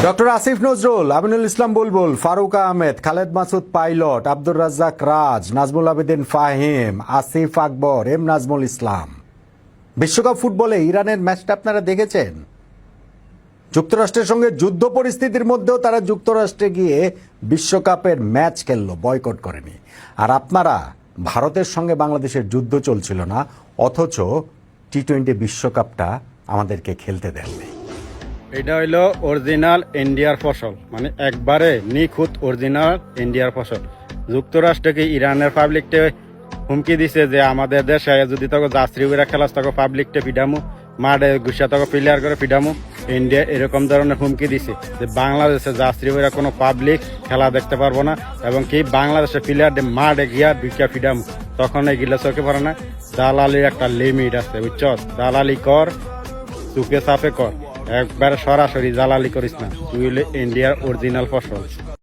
Doctor Asif Nazrul, Aminul Islam বুলবুল, Faruk Ahmed, Khaled Masud pilot, Abdur Razzak রাজ, Nazmul Abedin Fahim, Asif Akbar, M Nazmul Islam. বিশ্বকাপ ফুটবলে ইরানের ম্যাচটা আপনারা দেখেছেন? যুক্তরাষ্ট্রের সঙ্গে যুদ্ধ পরিস্থিতির মধ্যেও তারা যুক্তরাষ্ট্রে গিয়ে বিশ্বকাপের ম্যাচ খেললো, বয়কট করেনি। আর আপনারা ভারতের সঙ্গে বাংলাদেশের যুদ্ধ চলছিল না, অথচ টি-20 বিশ্বকাপটা আমাদেরকে খেলতে দেননি। এটা হইলো অরিজিনাল ইন্ডিয়ার ফসল, মানে একবারে নিখুঁত অরিজিনাল ইন্ডিয়ার ফসল। যুক্তরাষ্ট্রকে ইরানের পাবলিককে হুমকি দিছে যে আমাদের দেশে যদি তোকে যাত্রীরা খেলাস তোকে পাবলিকটা ফিডামু, মাঠে গুসা তোকে প্লেয়ার করে ফিডামু। ইন্ডিয়া এরকম ধরনের হুমকি দিছে যে বাংলাদেশে যাত্রীরা কোনো পাবলিক খেলা দেখতে পারবো না, এবং কি বাংলাদেশের প্লেয়ারদের মাঠে গিয়া ঢুকিয়া ফিডামু। তখন এগুলো চোখে পড়ে না। দালালির একটা লিমিট আছে, বুঝছ? দালালি কর, চুপে চাপে কর, একবার সরাসরি জালালি করিস না। তুই হলে ইন্ডিয়ার অরিজিনাল ফসল।